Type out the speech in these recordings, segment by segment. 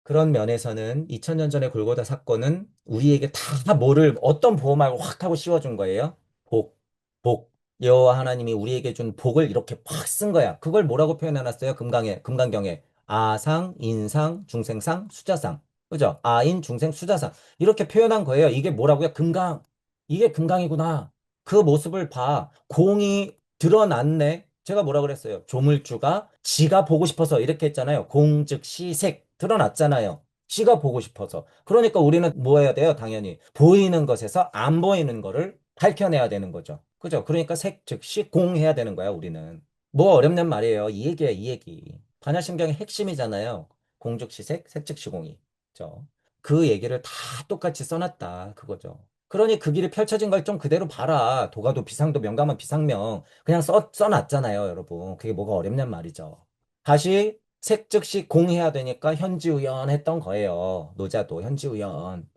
그런 면에서는 2000년 전에 골고다 사건은 우리에게 다 뭐를 어떤 보호막을 확 하고 씌워준 거예요? 복, 복. 여호와 하나님이 우리에게 준 복을 이렇게 확 쓴 거야. 그걸 뭐라고 표현해놨어요? 금강경에 아상, 인상, 중생상, 수자상. 그죠? 아인, 중생, 수자상. 이렇게 표현한 거예요. 이게 뭐라고요? 금강. 이게 금강이구나. 그 모습을 봐. 공이 드러났네. 제가 뭐라 그랬어요? 조물주가 지가 보고 싶어서 이렇게 했잖아요. 공, 즉, 시, 색. 드러났잖아요. 지가 보고 싶어서. 그러니까 우리는 뭐 해야 돼요? 당연히. 보이는 것에서 안 보이는 거를 밝혀내야 되는 거죠. 그죠? 그러니까 색, 즉, 시, 공 해야 되는 거야, 우리는. 뭐 어렵냔 말이에요. 이 얘기야, 이 얘기. 반야심경의 핵심이잖아요. 공, 즉, 시, 색, 색, 즉, 시공이. 그죠? 그 얘기를 다 똑같이 써놨다. 그거죠. 그러니 그 길이 펼쳐진 걸 좀 그대로 봐라. 도가도 비상도 명가만 비상명. 그냥 써놨잖아요, 여러분. 그게 뭐가 어렵냔 말이죠. 다시 색즉시 공해야 되니까 현지우연 했던 거예요. 노자도 현지우연.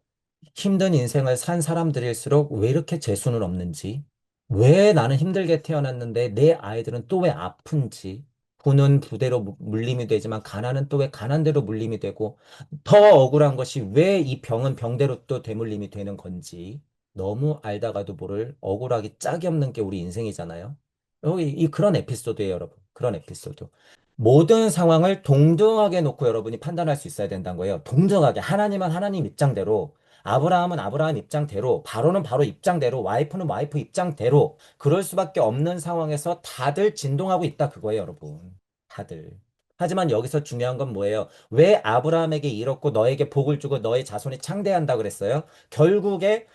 힘든 인생을 산 사람들일수록 왜 이렇게 재수는 없는지, 왜 나는 힘들게 태어났는데 내 아이들은 또 왜 아픈지, 부는 부대로 물림이 되지만 가난은 또 왜 가난대로 물림이 되고, 더 억울한 것이 왜 이 병은 병대로 또 되물림이 되는 건지, 너무 알다가도 모를 억울하기 짝이 없는 게 우리 인생이잖아요. 여기 그런 에피소드예요, 여러분. 그런 에피소드. 모든 상황을 동등하게 놓고 여러분이 판단할 수 있어야 된다는 거예요. 동등하게. 하나님은 하나님 입장대로, 아브라함은 아브라함 입장대로, 바로는 바로 입장대로, 와이프는 와이프 입장대로, 그럴 수밖에 없는 상황에서 다들 진동하고 있다 그거예요, 여러분. 다들. 하지만 여기서 중요한 건 뭐예요? 왜 아브라함에게 이렇고 너에게 복을 주고 너의 자손이 창대한다 그랬어요? 결국에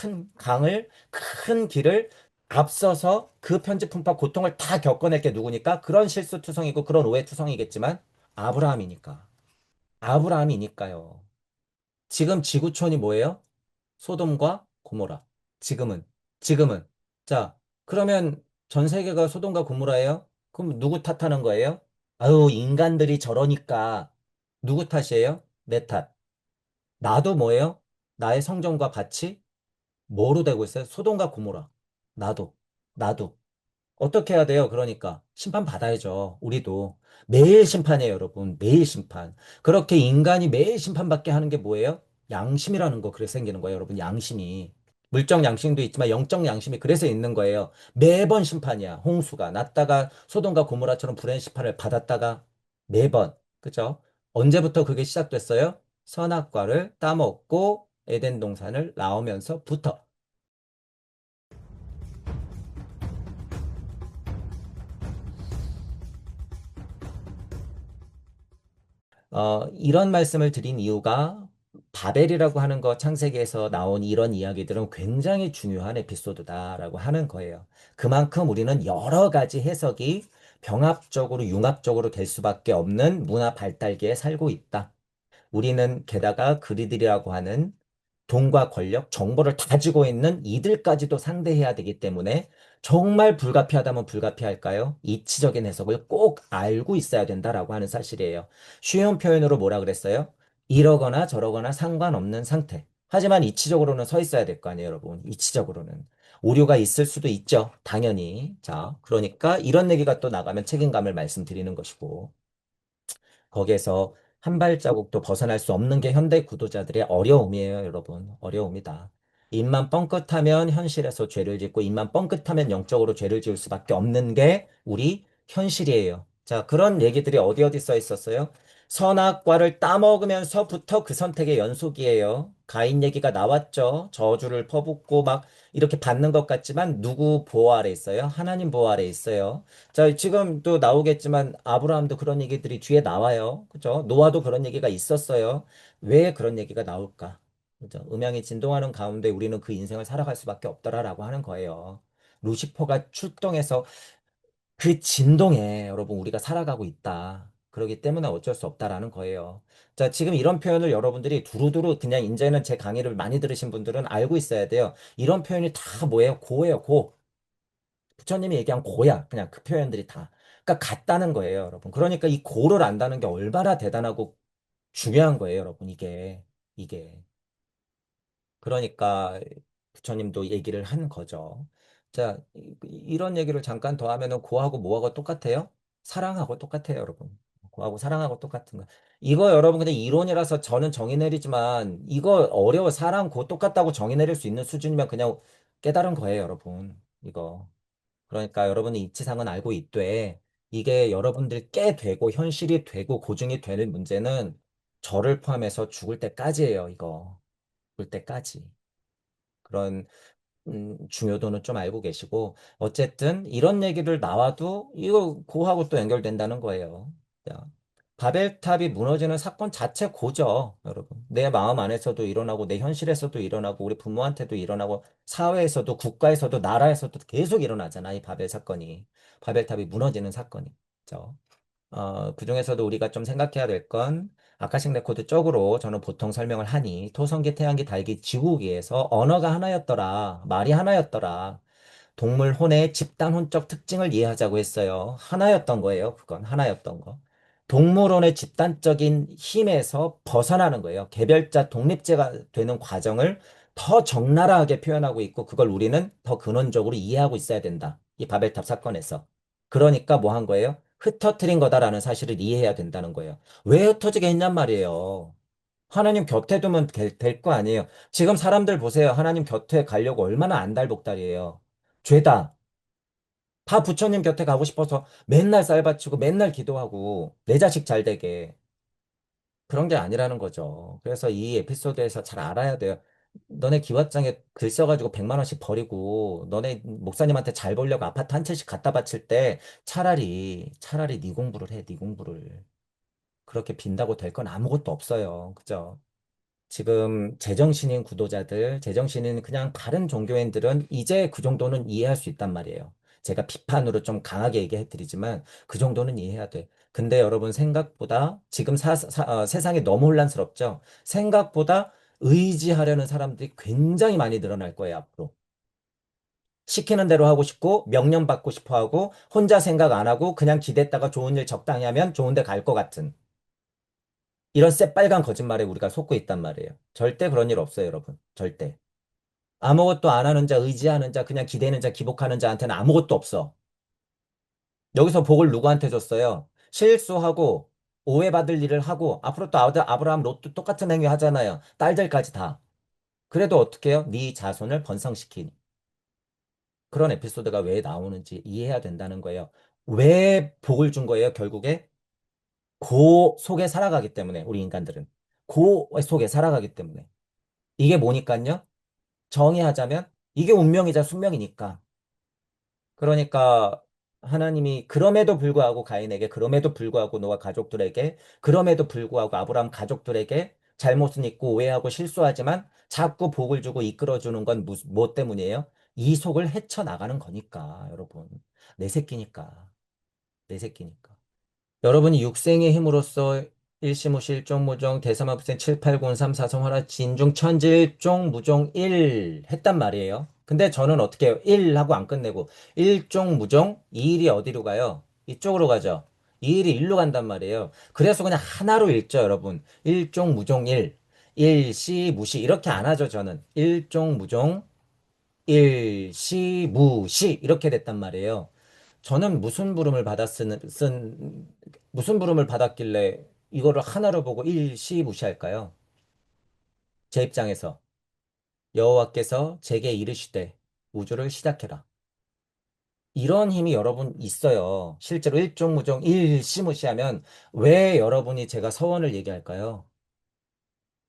큰 강을, 큰 길을 앞서서 그 편지품파 고통을 다 겪어낼 게 누구니까? 그런 실수투성이고 그런 오해투성이겠지만 아브라함이니까. 아브라함이니까요. 지금 지구촌이 뭐예요? 소돔과 고모라. 지금은. 지금은. 자, 그러면 전 세계가 소돔과 고모라예요? 그럼 누구 탓하는 거예요? 아유, 인간들이 저러니까. 누구 탓이에요? 내 탓. 나도 뭐예요? 나의 성정과 같이 뭐로 되고 있어요? 소돔과 고모라. 나도. 나도. 어떻게 해야 돼요? 그러니까 심판 받아야죠. 우리도 매일 심판이에요, 여러분. 매일 심판. 그렇게 인간이 매일 심판받게 하는 게 뭐예요? 양심이라는 거 그래서 생기는 거예요, 여러분. 양심이. 물적 양심도 있지만 영적 양심이 그래서 있는 거예요. 매번 심판이야. 홍수가 났다가 소돔과 고모라처럼 불행 심판을 받았다가 매번. 그죠? 언제부터 그게 시작됐어요? 선악과를 따먹고 에덴 동산을 나오면서부터. 이런 말씀을 드린 이유가 바벨이라고 하는 거 창세기에서 나온 이런 이야기들은 굉장히 중요한 에피소드다라고 하는 거예요. 그만큼 우리는 여러 가지 해석이 병합적으로 융합적으로 될 수밖에 없는 문화 발달기에 살고 있다. 우리는 게다가 그리들이라고 하는 돈과 권력, 정보를 다 가지고 있는 이들까지도 상대해야 되기 때문에 정말 불가피하다면 불가피할까요? 이치적인 해석을 꼭 알고 있어야 된다라고 하는 사실이에요. 쉬운 표현으로 뭐라 그랬어요? 이러거나 저러거나 상관없는 상태. 하지만 이치적으로는 서 있어야 될 거 아니에요, 여러분. 이치적으로는. 오류가 있을 수도 있죠. 당연히. 자, 그러니까 이런 얘기가 또 나가면 책임감을 말씀드리는 것이고. 거기에서 한 발자국도 벗어날 수 없는 게 현대 구도자들의 어려움이에요, 여러분. 어려움이다. 입만 뻥끗하면 현실에서 죄를 짓고 입만 뻥끗하면 영적으로 죄를 지을 수밖에 없는 게 우리 현실이에요. 자, 그런 얘기들이 어디 어디 써 있었어요? 선악과를 따먹으면서부터 그 선택의 연속이에요. 가인 얘기가 나왔죠. 저주를 퍼붓고 막 이렇게 받는 것 같지만 누구 보호 아래 있어요? 하나님 보호 아래 있어요. 자, 지금 또 나오겠지만 아브라함도 그런 얘기들이 뒤에 나와요. 그죠? 노아도 그런 얘기가 있었어요. 왜 그런 얘기가 나올까? 그죠? 음양이 진동하는 가운데 우리는 그 인생을 살아갈 수밖에 없더라라고 하는 거예요. 루시퍼가 출동해서 그 진동에 여러분 우리가 살아가고 있다. 그렇기 때문에 어쩔 수 없다라는 거예요. 자, 지금 이런 표현을 여러분들이 두루두루 그냥 이제는 제 강의를 많이 들으신 분들은 알고 있어야 돼요. 이런 표현이 다 뭐예요? 고예요, 고. 부처님이 얘기한 고야. 그냥 그 표현들이 다. 그러니까 같다는 거예요, 여러분. 그러니까 이 고를 안다는 게 얼마나 대단하고 중요한 거예요, 여러분. 이게. 그러니까 부처님도 얘기를 한 거죠. 자, 이런 얘기를 잠깐 더 하면은 고하고 뭐하고 똑같아요? 사랑하고 똑같아요, 여러분. 그거하고 사랑하고 똑같은 거. 이거 여러분 그냥 이론이라서 저는 정의 내리지만 이거 어려워. 사랑 고 똑같다고 정의 내릴 수 있는 수준이면 그냥 깨달은 거예요, 여러분. 이거. 그러니까 여러분이 이치상은 알고 있되 이게 여러분들 깨 되고 현실이 되고 고증이 되는 문제는 저를 포함해서 죽을 때까지예요, 이거. 죽을 때까지. 그런 중요도는 좀 알고 계시고, 어쨌든 이런 얘기를 나와도 이거 고하고 또 연결된다는 거예요. 자, 바벨탑이 무너지는 사건 자체 고죠, 여러분. 내 마음 안에서도 일어나고, 내 현실에서도 일어나고, 우리 부모한테도 일어나고, 사회에서도, 국가에서도, 나라에서도 계속 일어나잖아, 이 바벨 사건이. 바벨탑이 무너지는 사건이. 그죠? 그중에서도 우리가 좀 생각해야 될 건, 아카식 레코드 쪽으로 저는 보통 설명을 하니, 토성기, 태양기, 달기, 지구기에서 언어가 하나였더라. 말이 하나였더라. 동물 혼의 집단 혼적 특징을 이해하자고 했어요. 하나였던 거예요. 그건 하나였던 거. 동물혼의 집단적인 힘에서 벗어나는 거예요. 개별자 독립제가 되는 과정을 더 적나라하게 표현하고 있고, 그걸 우리는 더 근원적으로 이해하고 있어야 된다. 이 바벨탑 사건에서. 그러니까 뭐 한 거예요? 흩어뜨린 거다라는 사실을 이해해야 된다는 거예요. 왜 흩어지게 했냔 말이에요. 하나님 곁에 두면 될 거 아니에요. 지금 사람들 보세요. 하나님 곁에 가려고 얼마나 안달복달이에요. 죄다. 다 부처님 곁에 가고 싶어서 맨날 쌀 바치고 맨날 기도하고 내 자식 잘 되게. 그런 게 아니라는 거죠. 그래서 이 에피소드에서 잘 알아야 돼요. 너네 기왓장에 글 써가지고 100만 원씩 버리고 너네 목사님한테 잘 보려고 아파트 한 채씩 갖다 바칠 때 차라리 네 공부를 해, 네 공부를. 그렇게 빈다고 될 건 아무것도 없어요. 그죠? 지금 제정신인 구도자들, 제정신인 그냥 다른 종교인들은 이제 그 정도는 이해할 수 있단 말이에요. 제가 비판으로 좀 강하게 얘기해 드리지만 그 정도는 이해해야 돼. 근데 여러분 생각보다 지금 세상이 너무 혼란스럽죠? 생각보다 의지하려는 사람들이 굉장히 많이 늘어날 거예요, 앞으로. 시키는 대로 하고 싶고 명령 받고 싶어 하고 혼자 생각 안 하고 그냥 기댔다가 좋은 일 적당히 하면 좋은 데 갈 것 같은 이런 새빨간 거짓말에 우리가 속고 있단 말이에요. 절대 그런 일 없어요, 여러분. 절대. 아무것도 안 하는 자, 의지하는 자, 그냥 기대는 자, 기복하는 자한테는 아무것도 없어. 여기서 복을 누구한테 줬어요? 실수하고 오해받을 일을 하고 앞으로 또 아브라함, 롯도 똑같은 행위 하잖아요. 딸들까지 다. 그래도 어떻게 해요? 네 자손을 번성시키니. 그런 에피소드가 왜 나오는지 이해해야 된다는 거예요. 왜 복을 준 거예요, 결국에? 고 속에 살아가기 때문에, 우리 인간들은. 고 속에 살아가기 때문에. 이게 뭐니까요? 정의하자면 이게 운명이자 숙명이니까. 그러니까 하나님이 그럼에도 불구하고 가인에게, 그럼에도 불구하고 노아 가족들에게, 그럼에도 불구하고 아브라함 가족들에게 잘못은 있고 오해하고 실수하지만 자꾸 복을 주고 이끌어주는 건 뭐 때문이에요? 이 속을 헤쳐나가는 거니까, 여러분. 내 새끼니까. 내 새끼니까. 여러분이 육생의 힘으로써 일시무시 일종무종 대사마불생 7893 사성화라 진중 천지일종 무종 1 했단 말이에요. 근데 저는 어떻게 해요? 1 하고 안 끝내고 일종무종 2일이 어디로 가요? 이쪽으로 가죠. 2일이 일로 간단 말이에요. 그래서 그냥 하나로 읽죠, 여러분. 일종무종 1, 일시무시 이렇게 안 하죠, 저는. 일종무종 일시무시 이렇게 됐단 말이에요. 저는 무슨 부름을 받았길래 이거를 하나로 보고 일시무시할까요? 제 입장에서 여호와께서 제게 이르시되 우주를 시작해라. 이런 힘이 여러분 있어요. 실제로 일종무종 일시무시하면 왜 여러분이 제가 서원을 얘기할까요?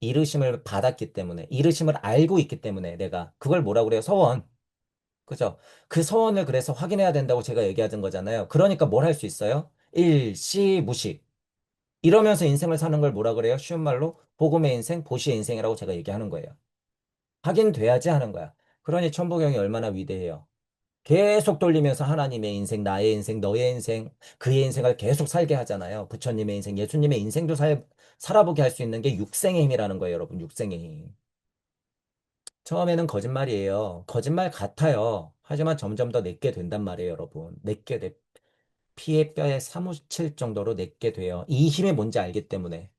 이르심을 받았기 때문에, 이르심을 알고 있기 때문에 내가 그걸 뭐라고 그래요? 서원. 그죠? 그 서원을 그래서 확인해야 된다고 제가 얘기하던 거잖아요. 그러니까 뭘 할 수 있어요? 일시무시. 이러면서 인생을 사는 걸 뭐라 그래요? 쉬운 말로 복음의 인생, 보시의 인생이라고 제가 얘기하는 거예요. 확인돼야지 하는 거야. 그러니 천부경이 얼마나 위대해요. 계속 돌리면서 하나님의 인생, 나의 인생, 너의 인생, 그의 인생을 계속 살게 하잖아요. 부처님의 인생, 예수님의 인생도 살아보게 할 수 있는 게 육생의 힘이라는 거예요, 여러분. 육생의 힘. 처음에는 거짓말이에요. 거짓말 같아요. 하지만 점점 더 내게 된단 말이에요, 여러분. 피에 뼈에 사무칠 정도로 내게 돼요. 이 힘이 뭔지 알기 때문에.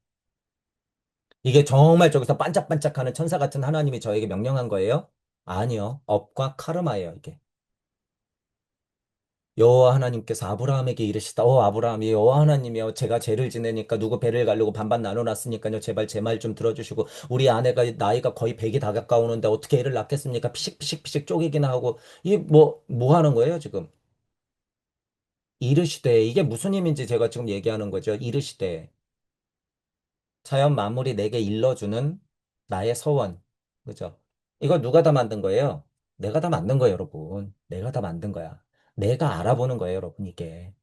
이게 정말 저기서 반짝반짝하는 천사 같은 하나님이 저에게 명령한 거예요? 아니요. 업과 카르마예요, 이게. 여호와 하나님께서 아브라함에게 이르시다. 아브라함이 여호와 하나님이여 제가 죄를 지내니까 누구 배를 가르고 반반 나눠놨으니까요. 제발 제 말 좀 들어주시고 우리 아내가 나이가 거의 100이 다 가까우는데 어떻게 애를 낳겠습니까? 피식피식피식 쪼개기나 하고 이게 뭐 하는 거예요, 지금? 이르시되 이게 무슨 힘인지 제가 지금 얘기하는 거죠. 이르시되 자연 만물이 내게 일러주는 나의 서원. 그죠? 이거 누가 다 만든 거예요? 내가 다 만든 거예요, 여러분. 내가 다 만든 거야. 내가 알아보는 거예요, 여러분, 이게.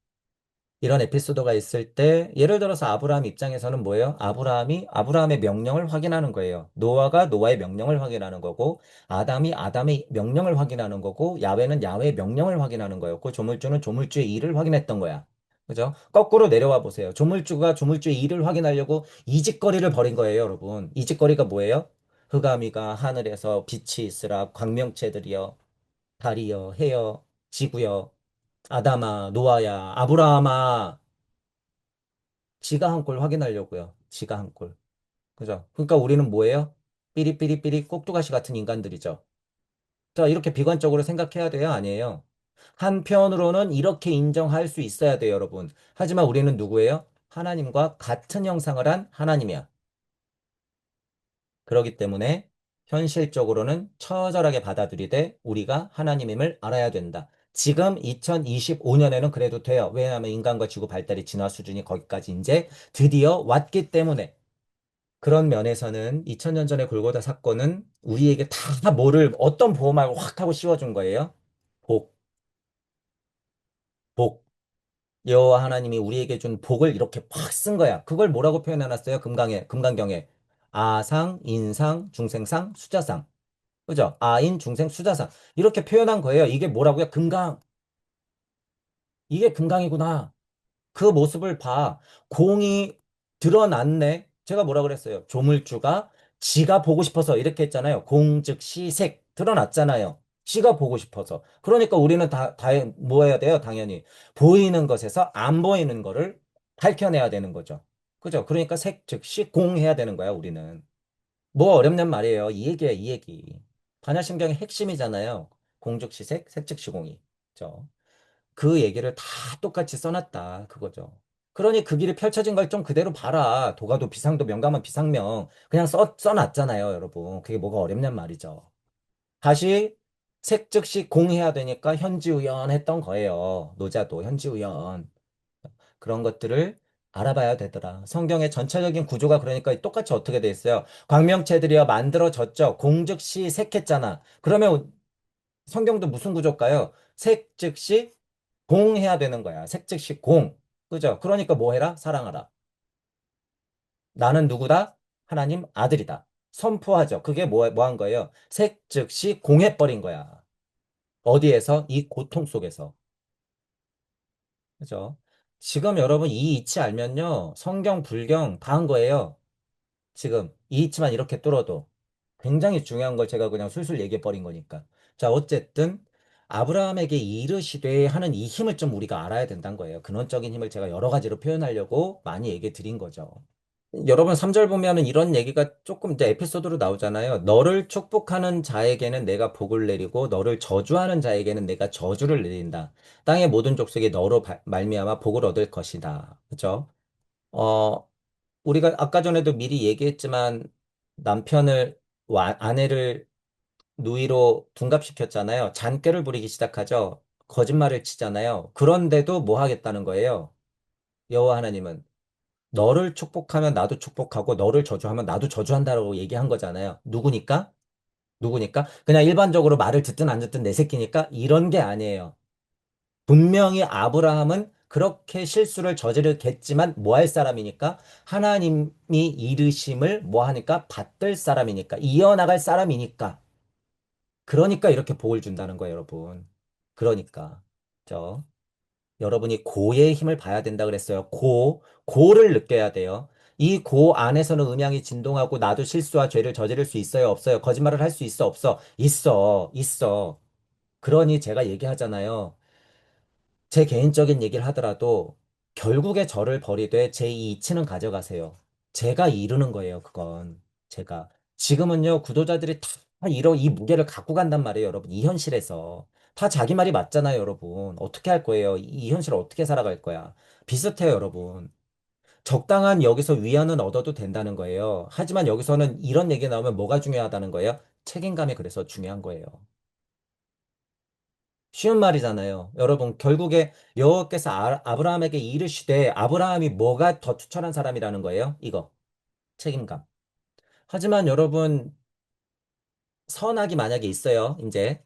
이런 에피소드가 있을 때, 예를 들어서 아브라함 입장에서는 뭐예요? 아브라함이 아브라함의 명령을 확인하는 거예요. 노아가 노아의 명령을 확인하는 거고, 아담이 아담의 명령을 확인하는 거고, 야훼는 야훼의 명령을 확인하는 거였고, 조물주는 조물주의 일을 확인했던 거야. 그죠? 거꾸로 내려와 보세요. 조물주가 조물주의 일을 확인하려고 이직거리를 벌인 거예요, 여러분. 이직거리가 뭐예요? 흑암이가 하늘에서 빛이 있으라 광명체들이여 달이여 해여 지구여 아담아 노아야 아브라함아 지가 한 꼴 확인하려고요. 지가 한 꼴. 그죠? 그러니까 우리는 뭐예요? 삐리삐리삐리 꼭두가시 같은 인간들이죠. 자, 이렇게 비관적으로 생각해야 돼요? 아니에요? 한편으로는 이렇게 인정할 수 있어야 돼요, 여러분. 하지만 우리는 누구예요? 하나님과 같은 형상을 한 하나님이야. 그렇기 때문에 현실적으로는 처절하게 받아들이되 우리가 하나님임을 알아야 된다. 지금 2025년에는 그래도 돼요. 왜냐하면 인간과 지구 발달이 진화 수준이 거기까지 이제 드디어 왔기 때문에. 그런 면에서는 2000년 전의 골고다 사건은 우리에게 다 뭐를 어떤 보호막을 확 하고 씌워준 거예요. 복, 복. 여호와 하나님이 우리에게 준 복을 이렇게 확 쓴 거야. 그걸 뭐라고 표현해놨어요? 금강경에. 아상, 인상, 중생상, 수자상. 그죠? 아인, 중생, 수자상. 이렇게 표현한 거예요. 이게 뭐라고요? 금강. 이게 금강이구나. 그 모습을 봐. 공이 드러났네. 제가 뭐라 그랬어요? 조물주가 지가 보고 싶어서 이렇게 했잖아요. 공, 즉, 시색. 드러났잖아요. 지가 보고 싶어서. 그러니까 우리는 뭐 해야 돼요? 당연히. 보이는 것에서 안 보이는 거를 밝혀내야 되는 거죠. 그죠? 그러니까 색, 즉, 시, 공 해야 되는 거야, 우리는. 뭐 어렵냔 말이에요. 이 얘기야, 이 얘기. 반야심경의 핵심이잖아요. 공즉시색, 색즉시공이. 그죠? 그 얘기를 다 똑같이 써놨다. 그거죠. 그러니 그 길이 펼쳐진 걸 좀 그대로 봐라. 도가도 비상도 명가만 비상명. 그냥 써놨잖아요, 여러분. 그게 뭐가 어렵냔 말이죠. 다시 색즉시 공해야 되니까 현지우연 했던 거예요. 노자도 현지우연. 그런 것들을 알아봐야 되더라. 성경의 전체적인 구조가 그러니까 똑같이 어떻게 돼 있어요? 광명체들이여 만들어졌죠. 공즉시 색했잖아. 그러면 성경도 무슨 구조일까요? 색 즉시 공해야 되는 거야. 색 즉시 공. 그죠? 그러니까 뭐 해라? 사랑하라. 나는 누구다? 하나님 아들이다. 선포하죠. 그게 뭐 한 거예요? 색 즉시 공해버린 거야. 어디에서? 이 고통 속에서. 그죠? 지금 여러분 이 이치 알면요. 성경, 불경 다 한 거예요. 지금 이 이치만 이렇게 뚫어도 굉장히 중요한 걸 제가 그냥 술술 얘기해 버린 거니까. 자, 어쨌든 아브라함에게 이르시되 하는 이 힘을 좀 우리가 알아야 된다는 거예요. 근원적인 힘을 제가 여러 가지로 표현하려고 많이 얘기해 드린 거죠. 여러분 3절 보면은 이런 얘기가 조금 이제 에피소드로 나오잖아요. 너를 축복하는 자에게는 내가 복을 내리고 너를 저주하는 자에게는 내가 저주를 내린다. 땅의 모든 족속이 너로 말미암아 복을 얻을 것이다. 그죠? 어, 우리가 아까 전에도 미리 얘기했지만 남편을 아내를 누이로 둔갑시켰잖아요. 잔꾀를 부리기 시작하죠. 거짓말을 치잖아요. 그런데도 뭐 하겠다는 거예요? 여호와 하나님은 너를 축복하면 나도 축복하고 너를 저주하면 나도 저주한다라고 얘기한 거잖아요. 누구니까? 누구니까? 그냥 일반적으로 말을 듣든 안 듣든 내 새끼니까 이런 게 아니에요. 분명히 아브라함은 그렇게 실수를 저지르겠지만 뭐 할 사람이니까 하나님이 이르심을 뭐 하니까 받들 사람이니까 이어나갈 사람이니까 그러니까 이렇게 복을 준다는 거예요, 여러분. 그러니까 저 여러분이 고의 힘을 봐야 된다 그랬어요. 고를 느껴야 돼요. 이 고 안에서는 음양이 진동하고 나도 실수와 죄를 저지를 수 있어요, 없어요? 거짓말을 할 수 있어, 없어? 있어, 있어. 그러니 제가 얘기하잖아요. 제 개인적인 얘기를 하더라도 결국에 저를 버리되 제 이 이치는 가져가세요. 제가 이루는 거예요, 그건. 제가. 지금은요, 구도자들이 다 이 무게를 갖고 간단 말이에요, 여러분. 이 현실에서. 다 자기 말이 맞잖아요, 여러분. 어떻게 할 거예요? 이 현실을 어떻게 살아갈 거야? 비슷해요, 여러분. 적당한 여기서 위안은 얻어도 된다는 거예요. 하지만 여기서는 이런 얘기 나오면 뭐가 중요하다는 거예요? 책임감이 그래서 중요한 거예요. 쉬운 말이잖아요. 여러분, 결국에 여호와께서 아브라함에게 이르시되 아브라함이 뭐가 더 추천한 사람이라는 거예요? 이거. 책임감. 하지만 여러분, 선악이 만약에 있어요. 이제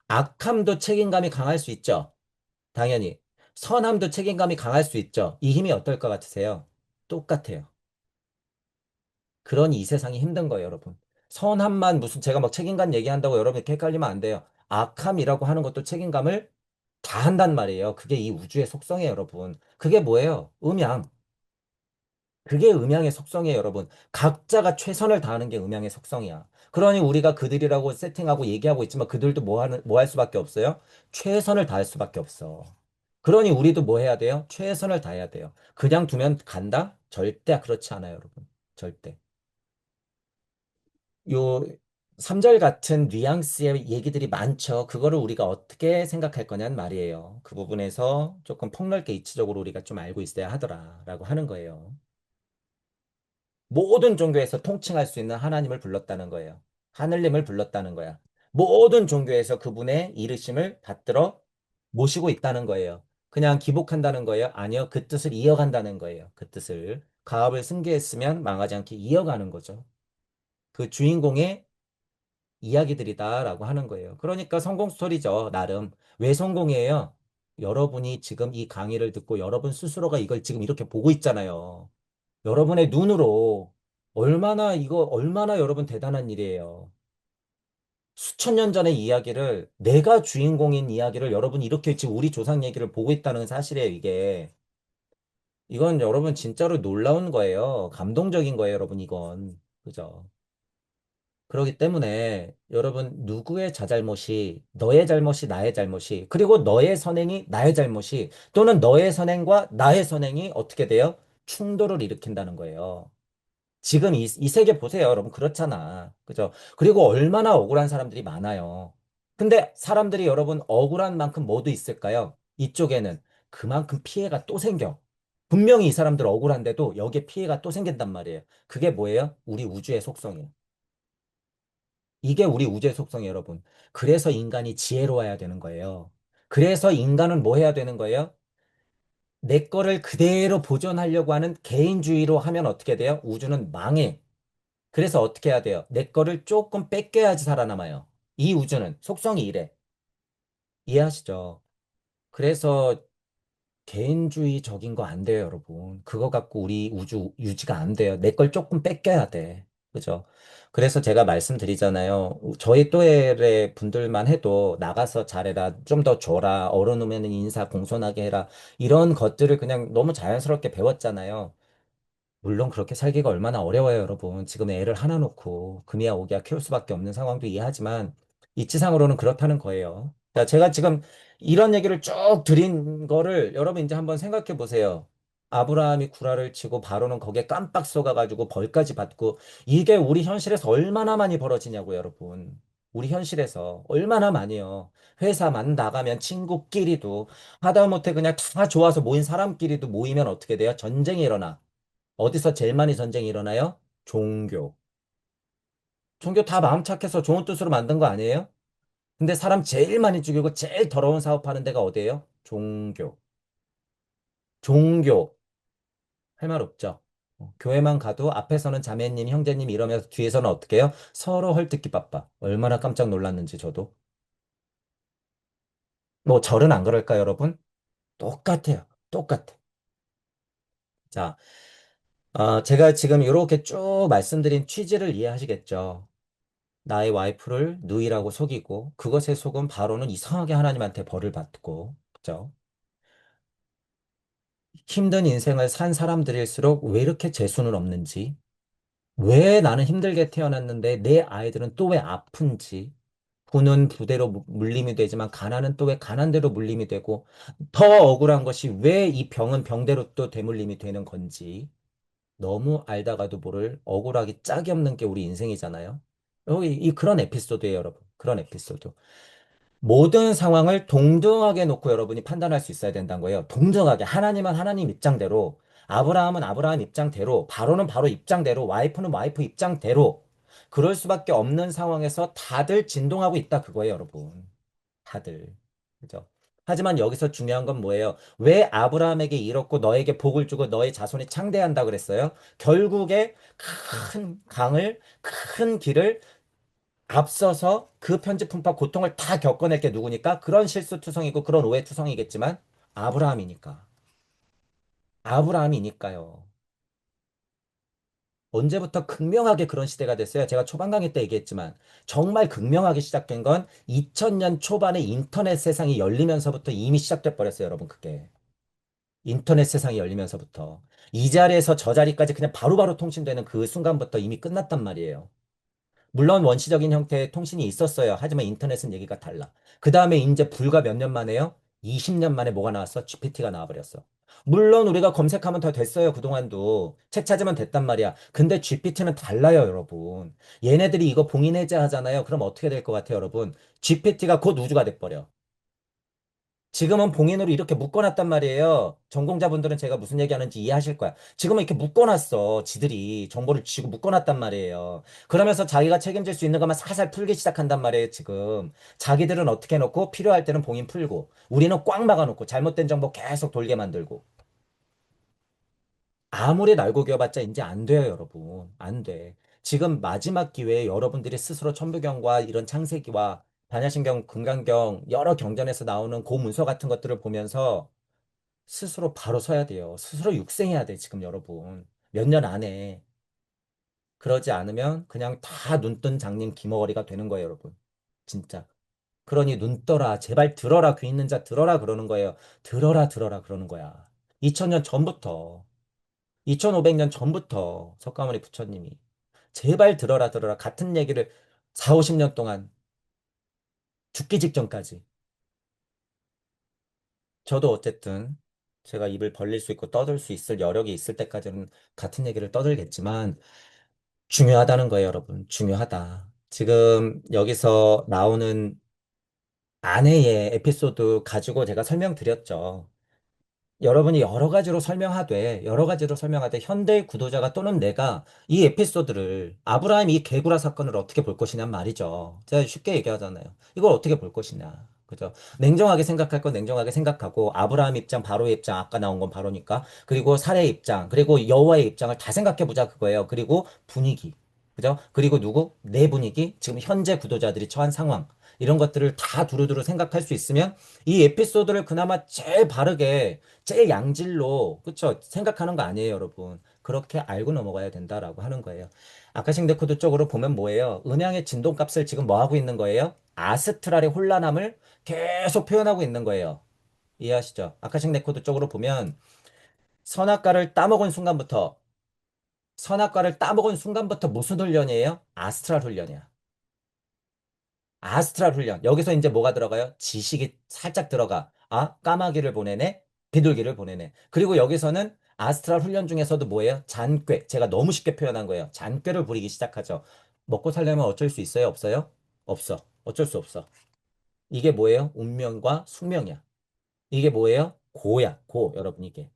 악함도 책임감이 강할 수 있죠. 당연히. 선함도 책임감이 강할 수 있죠. 이 힘이 어떨 것 같으세요? 똑같아요. 그러니 이 세상이 힘든 거예요, 여러분. 선함만 무슨 제가 막 책임감 얘기한다고 여러분 이렇게 헷갈리면 안 돼요. 악함이라고 하는 것도 책임감을 다 한단 말이에요. 그게 이 우주의 속성이에요, 여러분. 그게 뭐예요? 음양. 그게 음양의 속성이에요, 여러분. 각자가 최선을 다하는 게 음양의 속성이야. 그러니 우리가 그들이라고 세팅하고 얘기하고 있지만 그들도 뭐 할 수밖에 없어요? 최선을 다할 수밖에 없어. 그러니 우리도 뭐 해야 돼요? 최선을 다해야 돼요. 그냥 두면 간다? 절대 그렇지 않아요, 여러분. 절대. 요 3절 같은 뉘앙스의 얘기들이 많죠. 그거를 우리가 어떻게 생각할 거냐는 말이에요. 그 부분에서 조금 폭넓게 이치적으로 우리가 좀 알고 있어야 하더라라고 하는 거예요. 모든 종교에서 통칭할 수 있는 하나님을 불렀다는 거예요. 하늘님을 불렀다는 거야. 모든 종교에서 그분의 이르심을 받들어 모시고 있다는 거예요. 그냥 기복한다는 거예요? 아니요. 그 뜻을 이어간다는 거예요. 그 뜻을. 가업을 승계했으면 망하지 않게 이어가는 거죠. 그 주인공의 이야기들이다라고 하는 거예요. 그러니까 성공 스토리죠, 나름. 왜 성공이에요? 여러분이 지금 이 강의를 듣고 여러분 스스로가 이걸 지금 이렇게 보고 있잖아요. 여러분의 눈으로 얼마나 여러분 대단한 일이에요. 수천 년 전의 이야기를 내가 주인공인 이야기를 여러분이 이렇게 지금 우리 조상 얘기를 보고 있다는 사실이에요, 이게. 이건 여러분 진짜로 놀라운 거예요. 감동적인 거예요, 여러분, 이건. 그죠? 그렇기 때문에 여러분 누구의 자잘못이 너의 잘못이 나의 잘못이 그리고 너의 선행이 나의 잘못이 또는 너의 선행과 나의 선행이 어떻게 돼요? 충돌을 일으킨다는 거예요. 지금 이 세계 보세요, 여러분. 그렇잖아. 그죠? 그리고 얼마나 억울한 사람들이 많아요. 근데 사람들이 여러분 억울한 만큼 뭐도 있을까요? 이쪽에는 그만큼 피해가 또 생겨. 분명히 이 사람들 억울한데도 여기에 피해가 또 생긴단 말이에요. 그게 뭐예요? 우리 우주의 속성이에요. 이게 우리 우주의 속성이에요, 여러분. 그래서 인간이 지혜로워야 되는 거예요. 그래서 인간은 뭐 해야 되는 거예요? 내 거를 그대로 보존하려고 하는 개인주의로 하면 어떻게 돼요? 우주는 망해. 그래서 어떻게 해야 돼요? 내 거를 조금 뺏겨야지 살아남아요. 이 우주는 속성이 이래. 이해하시죠? 그래서 개인주의적인 거 안 돼요, 여러분. 그거 갖고 우리 우주 유지가 안 돼요. 내 걸 조금 뺏겨야 돼. 그죠? 그래서 제가 말씀드리잖아요. 저희 또래의 분들만 해도 나가서 잘해라, 좀 더 줘라, 어른 오면은 인사 공손하게 해라. 이런 것들을 그냥 너무 자연스럽게 배웠잖아요. 물론 그렇게 살기가 얼마나 어려워요, 여러분. 지금 애를 하나 놓고 금이야 오기야 키울 수밖에 없는 상황도 이해하지만 이치상으로는 그렇다는 거예요. 자, 제가 지금 이런 얘기를 쭉 드린 거를 여러분 이제 한번 생각해 보세요. 아브라함이 구라를 치고 바로는 거기에 깜빡 속아가지고 벌까지 받고 이게 우리 현실에서 얼마나 많이 벌어지냐고요, 여러분. 우리 현실에서 얼마나 많이요. 회사만 나가면 친구끼리도 하다못해 그냥 다 좋아서 모인 사람끼리도 모이면 어떻게 돼요? 전쟁이 일어나. 어디서 제일 많이 전쟁이 일어나요? 종교. 종교 다 마음 착해서 좋은 뜻으로 만든 거 아니에요? 근데 사람 제일 많이 죽이고 제일 더러운 사업하는 데가 어디예요? 종교. 종교. 할 말 없죠. 교회만 가도 앞에서는 자매님, 형제님 이러면서 뒤에서는 어떻게 해요? 서로 헐뜯기 바빠. 얼마나 깜짝 놀랐는지 저도. 뭐 절은 안 그럴까요, 여러분? 똑같아요. 똑같아. 자, 제가 지금 이렇게 쭉 말씀드린 취지를 이해하시겠죠? 나의 와이프를 누이라고 속이고 그것에 속은 바로는 이상하게 하나님한테 벌을 받고 그죠? 힘든 인생을 산 사람들일수록 왜 이렇게 재수는 없는지 왜 나는 힘들게 태어났는데 내 아이들은 또 왜 아픈지 부는 부대로 물림이 되지만 가난은 또 왜 가난대로 물림이 되고 더 억울한 것이 왜 이 병은 병대로 또 되물림이 되는 건지 너무 알다가도 모를 억울하기 짝이 없는 게 우리 인생이잖아요. 여기 이 그런 에피소드예요, 여러분. 그런 에피소드. 모든 상황을 동등하게 놓고 여러분이 판단할 수 있어야 된다는 거예요. 동등하게. 하나님은 하나님 입장대로, 아브라함은 아브라함 입장대로, 바로는 바로 입장대로, 와이프는 와이프 입장대로, 그럴 수밖에 없는 상황에서 다들 진동하고 있다 그거예요, 여러분. 다들. 그죠? 하지만 여기서 중요한 건 뭐예요? 왜 아브라함에게 이렇고 너에게 복을 주고 너의 자손이 창대한다 그랬어요? 결국에 큰 강을, 큰 길을 앞서서 그 편지품파 고통을 다 겪어낼 게 누구니까? 그런 실수투성이고 그런 오해투성이겠지만 아브라함이니까. 아브라함이니까요. 언제부터 극명하게 그런 시대가 됐어요? 제가 초반 강의 때 얘기했지만 정말 극명하게 시작된 건 2000년 초반에 인터넷 세상이 열리면서부터 이미 시작돼 버렸어요, 여러분. 그게. 인터넷 세상이 열리면서부터. 이 자리에서 저 자리까지 그냥 바로바로 통신되는 그 순간부터 이미 끝났단 말이에요. 물론 원시적인 형태의 통신이 있었어요. 하지만 인터넷은 얘기가 달라. 그 다음에 이제 불과 몇 년 만에요? 20년 만에 뭐가 나왔어? GPT가 나와버렸어. 물론 우리가 검색하면 더 됐어요. 그동안도. 책 찾으면 됐단 말이야. 근데 GPT는 달라요, 여러분. 얘네들이 이거 봉인해제 하잖아요. 그럼 어떻게 될 것 같아요, 여러분? GPT가 곧 우주가 돼버려. 지금은 봉인으로 이렇게 묶어놨단 말이에요. 전공자분들은 제가 무슨 얘기하는지 이해하실 거야. 지금은 이렇게 묶어놨어. 지들이 정보를 쥐고 묶어놨단 말이에요. 그러면서 자기가 책임질 수 있는 것만 살살 풀기 시작한단 말이에요, 지금. 자기들은 어떻게 해놓고 필요할 때는 봉인 풀고 우리는 꽉 막아놓고 잘못된 정보 계속 돌게 만들고 아무리 날고 기어봤자 이제 안 돼요, 여러분. 안 돼. 지금 마지막 기회에 여러분들이 스스로 천부경과 이런 창세기와 반야신경, 금강경 여러 경전에서 나오는 고문서 같은 것들을 보면서 스스로 바로 서야 돼요. 스스로 육생해야 돼, 지금 여러분. 몇 년 안에. 그러지 않으면 그냥 다 눈뜬 장님 기머거리가 되는 거예요, 여러분. 진짜. 그러니 눈 떠라. 제발 들어라. 귀 있는 자 들어라. 그러는 거예요. 들어라, 들어라. 그러는 거야. 2000년 전부터, 2500년 전부터 석가모니 부처님이 제발 들어라, 들어라. 같은 얘기를 4, 50년 동안 죽기 직전까지. 저도 어쨌든 제가 입을 벌릴 수 있고 떠들 수 있을 여력이 있을 때까지는 같은 얘기를 떠들겠지만 중요하다는 거예요, 여러분. 중요하다. 지금 여기서 나오는 아내의 에피소드 가지고 제가 설명드렸죠. 여러분이 여러 가지로 설명하되 현대의 구도자가 또는 내가 이 에피소드를 아브라함 이 개구라 사건을 어떻게 볼 것이냐 말이죠. 제가 쉽게 얘기하잖아요. 이걸 어떻게 볼 것이냐. 그죠? 냉정하게 생각할 건 냉정하게 생각하고 아브라함 입장, 바로의 입장, 아까 나온 건 바로니까. 그리고 사례의 입장, 그리고 여호와의 입장을 다 생각해 보자 그거예요. 그리고 분위기. 그죠? 그리고 누구? 내 분위기, 지금 현재 구도자들이 처한 상황. 이런 것들을 다 두루두루 생각할 수 있으면 이 에피소드를 그나마 제일 바르게 제일 양질로, 그쵸? 생각하는 거 아니에요, 여러분. 그렇게 알고 넘어가야 된다라고 하는 거예요. 아카식 레코드 쪽으로 보면 뭐예요? 음향의 진동값을 지금 뭐 하고 있는 거예요? 아스트랄의 혼란함을 계속 표현하고 있는 거예요. 이해하시죠? 아카식 레코드 쪽으로 보면 선악과를 따먹은 순간부터, 선악과를 따먹은 순간부터 무슨 훈련이에요? 아스트랄 훈련이야. 아스트랄 훈련. 여기서 이제 뭐가 들어가요? 지식이 살짝 들어가. 아, 까마귀를 보내네? 비둘기를 보내네. 그리고 여기서는 아스트랄 훈련 중에서도 뭐예요? 잔꾀. 제가 너무 쉽게 표현한 거예요. 잔꾀를 부리기 시작하죠. 먹고 살려면 어쩔 수 있어요? 없어요? 없어. 어쩔 수 없어. 이게 뭐예요? 운명과 숙명이야. 이게 뭐예요? 고야. 고. 여러분 이게.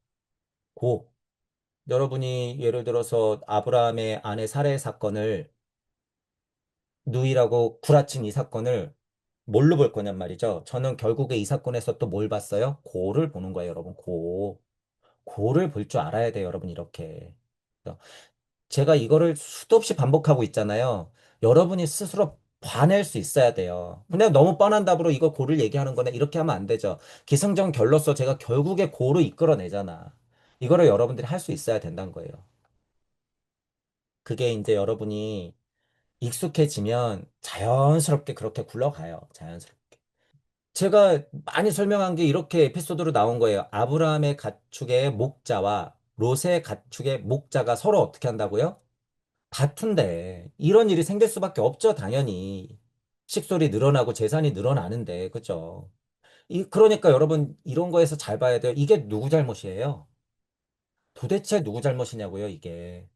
고. 여러분이 예를 들어서 아브라함의 아내 살해 사건을 누이라고 구라친 이 사건을 뭘로 볼 거냔 말이죠. 저는 결국에 이 사건에서 또 뭘 봤어요? 고를 보는 거예요, 여러분. 고. 고를 볼 줄 알아야 돼요, 여러분. 이렇게. 그래서 제가 이거를 수도 없이 반복하고 있잖아요. 여러분이 스스로 봐낼 수 있어야 돼요. 근데 너무 뻔한 답으로 이거 고를 얘기하는 거네. 이렇게 하면 안 되죠. 기승전결로서 제가 결국에 고를 이끌어내잖아. 이거를 여러분들이 할 수 있어야 된다는 거예요. 그게 이제 여러분이 익숙해지면 자연스럽게 그렇게 굴러가요. 자연스럽게. 제가 많이 설명한 게 이렇게 에피소드로 나온 거예요. 아브라함의 가축의 목자와 롯의 가축의 목자가 서로 어떻게 한다고요? 다툰대. 이런 일이 생길 수밖에 없죠, 당연히. 식솔이 늘어나고 재산이 늘어나는데, 그죠? 그러니까 여러분, 이런 거에서 잘 봐야 돼요. 이게 누구 잘못이에요? 도대체 누구 잘못이냐고요, 이게.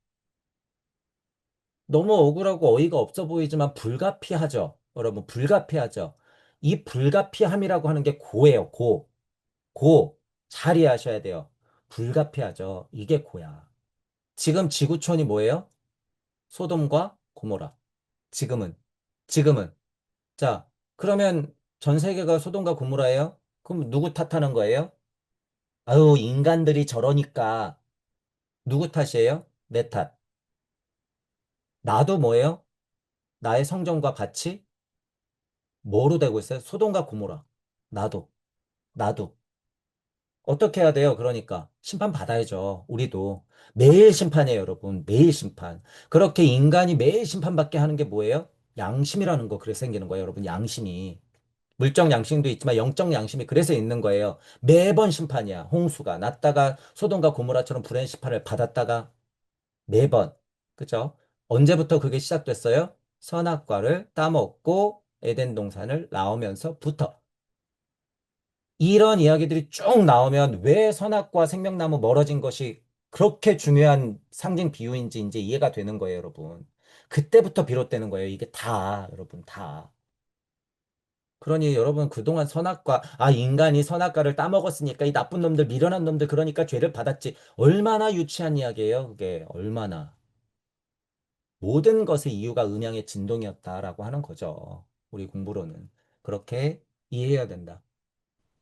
너무 억울하고 어이가 없어 보이지만 불가피하죠. 여러분, 불가피하죠. 이 불가피함이라고 하는 게 고예요, 고. 고. 잘 이해하셔야 돼요. 불가피하죠. 이게 고야. 지금 지구촌이 뭐예요? 소돔과 고모라. 지금은. 지금은. 자, 그러면 전 세계가 소돔과 고모라예요? 그럼 누구 탓하는 거예요? 아유, 인간들이 저러니까. 누구 탓이에요? 내 탓. 나도 뭐예요? 나의 성정과 같이 뭐로 되고 있어요? 소돔과 고모라. 나도. 나도. 어떻게 해야 돼요? 그러니까 심판 받아야죠. 우리도 매일 심판이에요, 여러분. 매일 심판. 그렇게 인간이 매일 심판받게 하는 게 뭐예요? 양심이라는 거 그래서 생기는 거예요, 여러분. 양심이. 물적 양심도 있지만 영적 양심이 그래서 있는 거예요. 매번 심판이야. 홍수가 났다가 소돔과 고모라처럼 불행 심판을 받았다가 매번. 그죠? 언제부터 그게 시작됐어요? 선악과를 따먹고 에덴 동산을 나오면서부터. 이런 이야기들이 쭉 나오면 왜 선악과 생명나무 멀어진 것이 그렇게 중요한 상징 비유인지 이제 이해가 되는 거예요, 여러분. 그때부터 비롯되는 거예요. 이게 다, 여러분, 다. 그러니 여러분 그동안 선악과, 아, 인간이 선악과를 따먹었으니까 이 나쁜 놈들, 미련한 놈들, 그러니까 죄를 받았지. 얼마나 유치한 이야기예요, 그게. 얼마나. 모든 것의 이유가 음양의 진동이었다라고 하는 거죠. 우리 공부로는. 그렇게 이해해야 된다.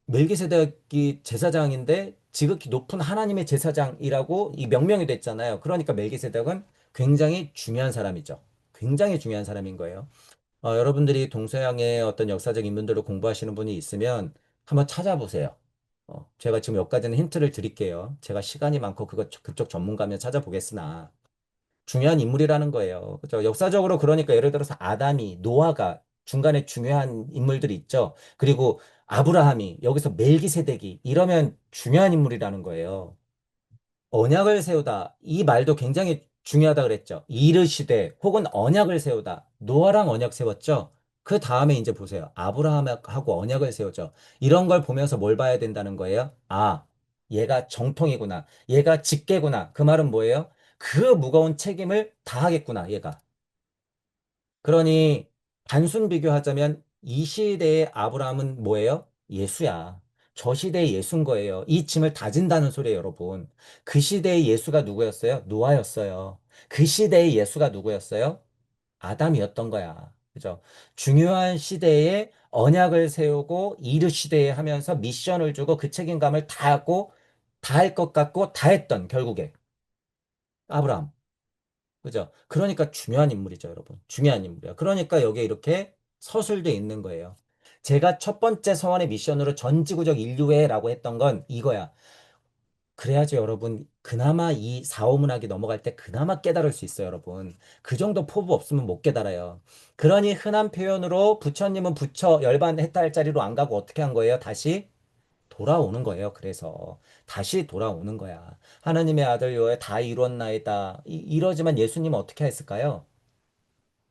멜기세덱이 제사장인데 지극히 높은 하나님의 제사장이라고 이 명명이 됐잖아요. 그러니까 멜기세덱은 굉장히 중요한 사람이죠. 굉장히 중요한 사람인 거예요. 여러분들이 동서양의 어떤 역사적 인물들을 공부하시는 분이 있으면 한번 찾아보세요. 제가 지금 몇 가지는 힌트를 드릴게요. 제가 시간이 많고 그쪽 전문가면 찾아보겠으나 중요한 인물이라는 거예요. 그죠? 역사적으로 그러니까 예를 들어서 아담이, 노아가 중간에 중요한 인물들이 있죠. 그리고 아브라함이, 여기서 멜기세덱이 이러면 중요한 인물이라는 거예요. 언약을 세우다. 이 말도 굉장히 중요하다 그랬죠. 이르시되 혹은 언약을 세우다. 노아랑 언약 세웠죠. 그 다음에 이제 보세요. 아브라함하고 언약을 세우죠. 이런 걸 보면서 뭘 봐야 된다는 거예요? 아, 얘가 정통이구나. 얘가 직계구나. 그 말은 뭐예요? 그 무거운 책임을 다하겠구나, 얘가. 그러니 단순 비교하자면 이 시대의 아브라함은 뭐예요? 예수야. 저 시대의 예수인 거예요. 이 짐을 다진다는 소리예요, 여러분. 그 시대의 예수가 누구였어요? 노아였어요. 그 시대의 예수가 누구였어요? 아담이었던 거야. 그죠? 중요한 시대에 언약을 세우고 이르 시대에 하면서 미션을 주고 그 책임감을 다하고 다 할 것 같고 다 했던 결국에 아브라함. 그죠? 그러니까 중요한 인물이죠, 여러분. 중요한 인물이야. 그러니까 여기에 이렇게 서술돼 있는 거예요. 제가 첫 번째 서원의 미션으로 전지구적 인류애라고 했던 건 이거야. 그래야지 여러분, 그나마 이 사오문학이 넘어갈 때 그나마 깨달을 수 있어요, 여러분. 그 정도 포부 없으면 못 깨달아요. 그러니 흔한 표현으로 부처님은 부처 열반 해탈자리로 안 가고 어떻게 한 거예요? 다시 돌아오는 거예요. 그래서 다시 돌아오는 거야. 하나님의 아들 요에 다 이뤘나이다. 이러지만 예수님은 어떻게 했을까요?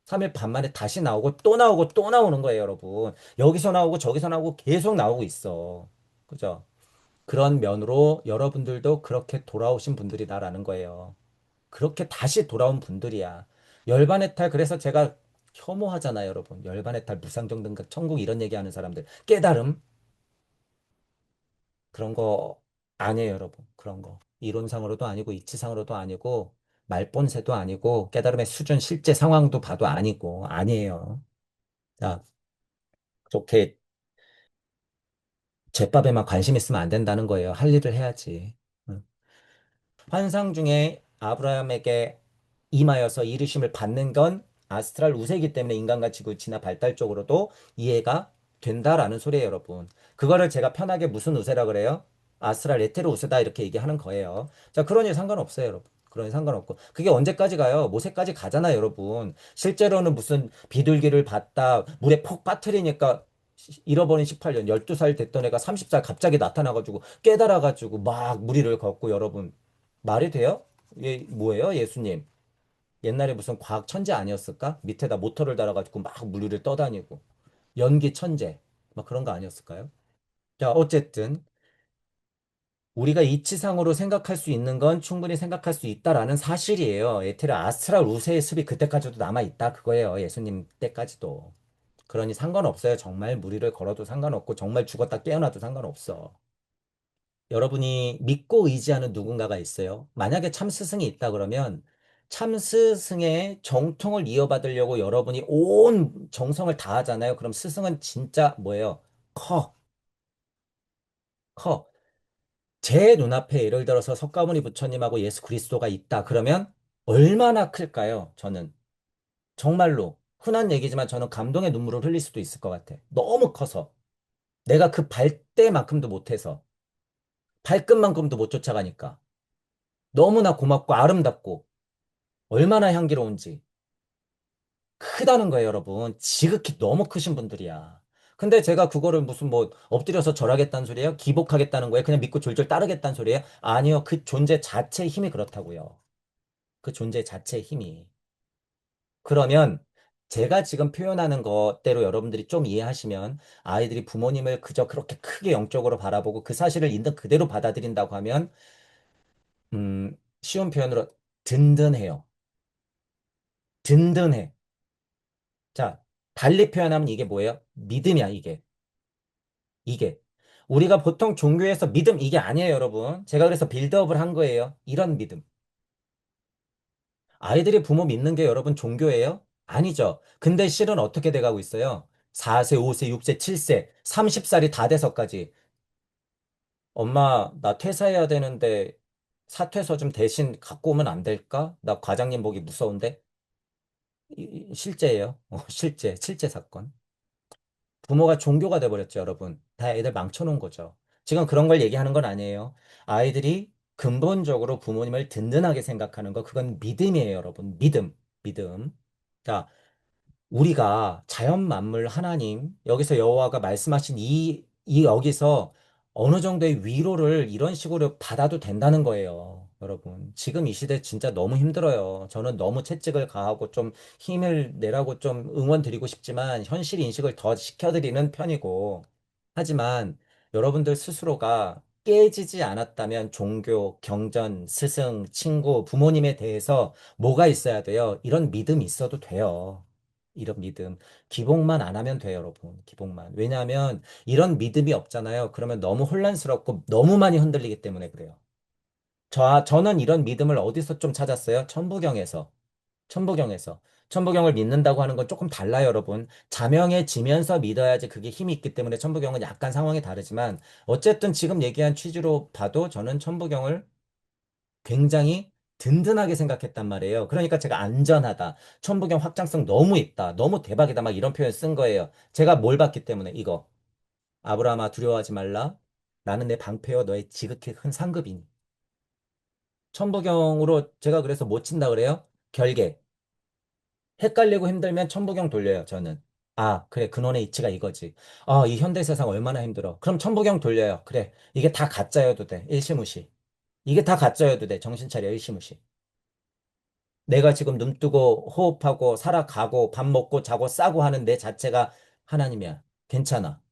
3일 반 만에 다시 나오고 또 나오고 또 나오는 거예요, 여러분. 여기서 나오고 저기서 나오고 계속 나오고 있어. 그죠? 그런 면으로 여러분들도 그렇게 돌아오신 분들이다라는 거예요. 그렇게 다시 돌아온 분들이야. 열반해탈 그래서 제가 혐오하잖아요, 여러분. 열반해탈 무상정등극 천국 이런 얘기하는 사람들. 깨달음 그런 거 아니에요, 여러분. 그런 거. 이론상으로도 아니고 이치상으로도 아니고 말본새도 아니고 깨달음의 수준 실제 상황도 봐도 아니고 아니에요. 자, 그렇게 제밥에만 관심 있으면 안 된다는 거예요. 할 일을 해야지. 응. 환상 중에 아브라함에게 임하여서 이르심을 받는 건 아스트랄 우세이기 때문에 인간과 지구 진화 발달 쪽으로도 이해가 된다라는 소리예요, 여러분. 그거를 제가 편하게 무슨 우세라 그래요? 아스트랄 에테르 우세다 이렇게 얘기하는 거예요. 자, 그러니 상관없어요, 여러분. 그러니 상관없고. 그게 언제까지 가요? 모세까지 가잖아요, 여러분. 실제로는 무슨 비둘기를 봤다, 물에 폭 빠뜨리니까 잃어버린 18년, 12살 됐던 애가 30살 갑자기 나타나가지고 깨달아가지고 막 무리를 걷고 여러분. 말이 돼요? 뭐예요, 예수님? 옛날에 무슨 과학 천재 아니었을까? 밑에다 모터를 달아가지고 막 물리를 떠다니고 연기 천재 막 그런 거 아니었을까요? 자, 어쨌든 우리가 이치상으로 생각할 수 있는 건 충분히 생각할 수 있다라는 사실이에요. 에테르 아스트랄 우세의 습이 그때까지도 남아 있다 그거예요. 예수님 때까지도. 그러니 상관없어요. 정말 무리를 걸어도 상관없고, 정말 죽었다 깨어나도 상관없어. 여러분이 믿고 의지하는 누군가가 있어요. 만약에 참 스승이 있다 그러면 참 스승의 정통을 이어받으려고 여러분이 온 정성을 다하잖아요. 그럼 스승은 진짜 뭐예요? 커, 커. 제 눈앞에 예를 들어서 석가모니 부처님하고 예수 그리스도가 있다. 그러면 얼마나 클까요? 저는 정말로 흔한 얘기지만 저는 감동의 눈물을 흘릴 수도 있을 것 같아. 너무 커서 내가 그 발대만큼도 못해서 발끝만큼도 못 쫓아가니까 너무나 고맙고 아름답고 얼마나 향기로운지 크다는 거예요, 여러분. 지극히 너무 크신 분들이야. 근데 제가 그거를 무슨 뭐 엎드려서 절하겠다는 소리예요? 기복하겠다는 거예요? 그냥 믿고 졸졸 따르겠다는 소리예요? 아니요. 그 존재 자체의 힘이 그렇다고요. 그 존재 자체의 힘이. 그러면 제가 지금 표현하는 것대로 여러분들이 좀 이해하시면 아이들이 부모님을 그저 그렇게 크게 영적으로 바라보고 그 사실을 있는 그대로 받아들인다고 하면 쉬운 표현으로 든든해요. 든든해. 자, 달리 표현하면 이게 뭐예요? 믿음이야, 이게. 이게. 우리가 보통 종교에서 믿음 이게 아니에요, 여러분. 제가 그래서 빌드업을 한 거예요. 이런 믿음. 아이들이 부모 믿는 게 여러분 종교예요? 아니죠. 근데 실은 어떻게 돼가고 있어요? 4세, 5세, 6세, 7세, 30살이 다 돼서까지. 엄마, 나 퇴사해야 되는데 사퇴서 좀 대신 갖고 오면 안 될까? 나 과장님 보기 무서운데? 실제예요. 실제 사건. 부모가 종교가 돼버렸죠, 여러분. 다 애들 망쳐놓은 거죠. 지금 그런 걸 얘기하는 건 아니에요. 아이들이 근본적으로 부모님을 든든하게 생각하는 거, 그건 믿음이에요, 여러분. 믿음, 믿음. 자, 우리가 자연 만물 하나님, 여기서 여호와가 말씀하신 이 여기서 어느 정도의 위로를 이런 식으로 받아도 된다는 거예요, 여러분. 지금 이 시대 진짜 너무 힘들어요. 저는 너무 채찍을 가하고 좀 힘을 내라고 좀 응원 드리고 싶지만 현실 인식을 더 시켜드리는 편이고. 하지만 여러분들 스스로가 깨지지 않았다면 종교, 경전, 스승, 친구, 부모님에 대해서 뭐가 있어야 돼요? 이런 믿음이 있어도 돼요. 이런 믿음. 기복만 안 하면 돼요, 여러분. 기복만. 왜냐하면 이런 믿음이 없잖아요. 그러면 너무 혼란스럽고 너무 많이 흔들리기 때문에 그래요. 저는 이런 믿음을 어디서 좀 찾았어요? 천부경에서. 천부경에서. 천부경을 믿는다고 하는 건 조금 달라요, 여러분. 자명해지면서 믿어야지 그게 힘이 있기 때문에 천부경은 약간 상황이 다르지만 어쨌든 지금 얘기한 취지로 봐도 저는 천부경을 굉장히 든든하게 생각했단 말이에요. 그러니까 제가 안전하다. 천부경 확장성 너무 있다. 너무 대박이다. 막 이런 표현 쓴 거예요. 제가 뭘 봤기 때문에 이거. 아브라함아 두려워하지 말라. 나는 내 방패여 너의 지극히 큰 상급이니. 천부경으로 제가 그래서 못 친다 그래요? 결계. 헷갈리고 힘들면 천부경 돌려요, 저는. 아, 그래. 근원의 이치가 이거지. 아, 이 현대 세상 얼마나 힘들어. 그럼 천부경 돌려요. 그래. 이게 다 가짜여도 돼. 일시무시. 이게 다 가짜여도 돼. 정신 차려. 일시무시. 내가 지금 눈 뜨고 호흡하고 살아가고 밥 먹고 자고 싸고 하는 내 자체가 하나님이야. 괜찮아.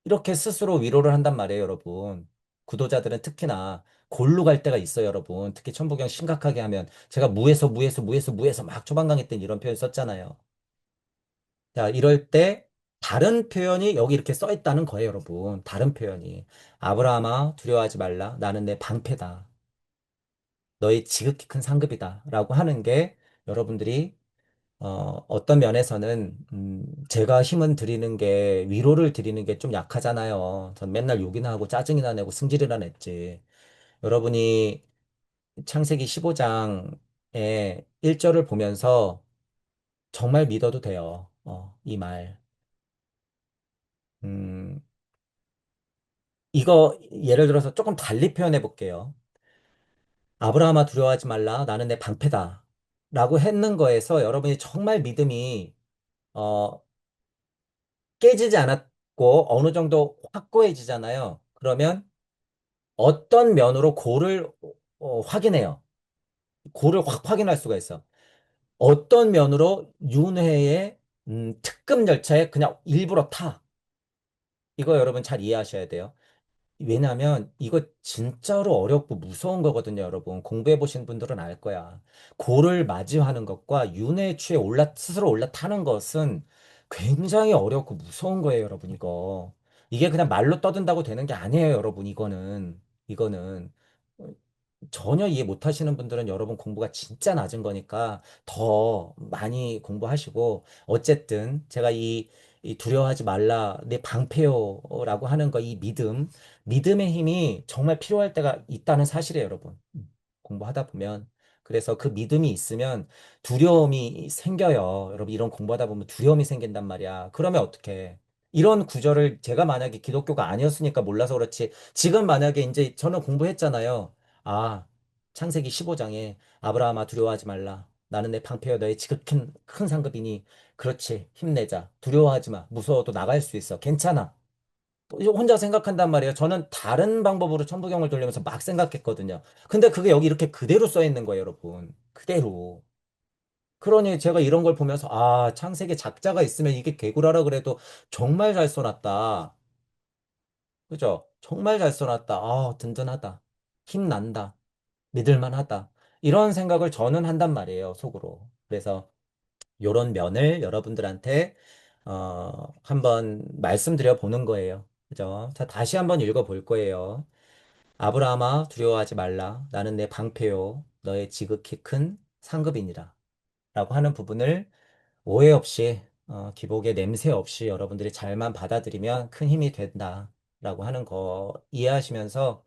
이렇게 스스로 위로를 한단 말이에요, 여러분. 구도자들은 특히나 골로 갈 때가 있어요, 여러분. 특히 천부경 심각하게 하면 제가 무에서 막 초반강의 때 이런 표현 썼잖아요. 자, 이럴 때 다른 표현이 여기 이렇게 써 있다는 거예요, 여러분. 다른 표현이. 아브라함아, 두려워하지 말라. 나는 내 방패다. 너의 지극히 큰 상급이다. 라고 하는 게 여러분들이 어떤 면에서는, 제가 힘은 드리는 게, 위로를 드리는 게 좀 약하잖아요. 전 맨날 욕이나 하고 짜증이나 내고 승질이나 냈지. 여러분이 창세기 15장의 1절을 보면서 정말 믿어도 돼요. 이 말. 음, 이거 예를 들어서 조금 달리 표현해 볼게요. 아브라함아 두려워하지 말라. 나는 내 방패다. 라고 했는 거에서 여러분이 정말 믿음이, 어, 깨지지 않았고 어느 정도 확고해지잖아요. 그러면 어떤 면으로 고를 확인해요. 고를 확 확인할 수가 있어. 어떤 면으로 윤회의 특급 열차에 그냥 일부러 타. 이거 여러분 잘 이해하셔야 돼요. 왜냐하면 이거 진짜로 어렵고 무서운 거거든요, 여러분. 공부해 보신 분들은 알 거야. 고를 맞이하는 것과 윤회의 추에 스스로 올라타는 것은 굉장히 어렵고 무서운 거예요, 여러분, 이거. 이게 그냥 말로 떠든다고 되는 게 아니에요, 여러분, 이거는. 어, 전혀 이해 못 하시는 분들은 여러분 공부가 진짜 낮은 거니까 더 많이 공부하시고, 어쨌든 제가 이 두려워하지 말라, 내 방패요라고 하는 거, 이 믿음의 힘이 정말 필요할 때가 있다는 사실이에요, 여러분. 공부하다 보면. 그래서 그 믿음이 있으면 두려움이 생겨요. 여러분, 이런 공부하다 보면 두려움이 생긴단 말이야. 그러면 어떡해? 이런 구절을 제가 만약에 기독교가 아니었으니까 몰라서 그렇지. 지금 만약에 이제 저는 공부했잖아요. 아, 창세기 15장에 아브라함아 두려워하지 말라. 나는 내 방패여 너의 지극히 큰 상급이니. 그렇지. 힘내자. 두려워하지 마. 무서워도 나갈 수 있어. 괜찮아. 혼자 생각한단 말이에요. 저는 다른 방법으로 천부경을 돌리면서 막 생각했거든요. 근데 그게 여기 이렇게 그대로 써 있는 거예요, 여러분. 그대로. 그러니 제가 이런 걸 보면서, 아, 창세기 작자가 있으면 이게 개구라라 그래도 정말 잘 써놨다. 그죠? 정말 잘 써놨다. 아, 든든하다. 힘난다. 믿을만하다. 이런 생각을 저는 한단 말이에요, 속으로. 그래서 요런 면을 여러분들한테 한번 말씀드려 보는 거예요. 그죠? 자, 다시 한번 읽어 볼 거예요. 아브라함아 두려워하지 말라. 나는 내 방패요. 너의 지극히 큰 상급이니라. 라고 하는 부분을 오해 없이, 기복의 냄새 없이 여러분들이 잘만 받아들이면 큰 힘이 된다. 라고 하는 거 이해하시면서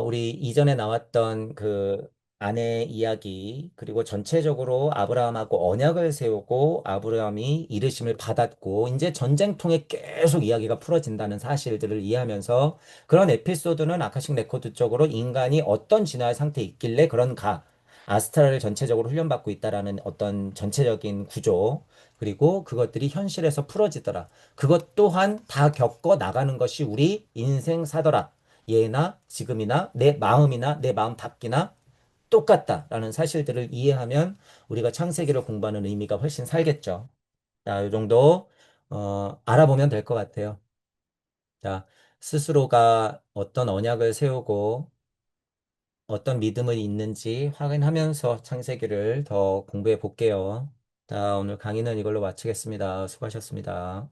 우리 이전에 나왔던 그 아내 이야기, 그리고 전체적으로 아브라함하고 언약을 세우고 아브라함이 이르심을 받았고, 이제 전쟁통에 계속 이야기가 풀어진다는 사실들을 이해하면서 그런 에피소드는 아카식 레코드 쪽으로 인간이 어떤 진화의 상태에 있길래 그런가, 아스트랄을 전체적으로 훈련받고 있다라는 어떤 전체적인 구조, 그리고 그것들이 현실에서 풀어지더라. 그것 또한 다 겪어 나가는 것이 우리 인생사더라. 예나 지금이나 내 마음이나 내 마음 답기나 똑같다라는 사실들을 이해하면 우리가 창세기를 공부하는 의미가 훨씬 살겠죠. 자, 이 정도 알아보면 될 것 같아요. 자, 스스로가 어떤 언약을 세우고 어떤 믿음을 있는지 확인하면서 창세기를 더 공부해 볼게요. 자, 오늘 강의는 이걸로 마치겠습니다. 수고하셨습니다.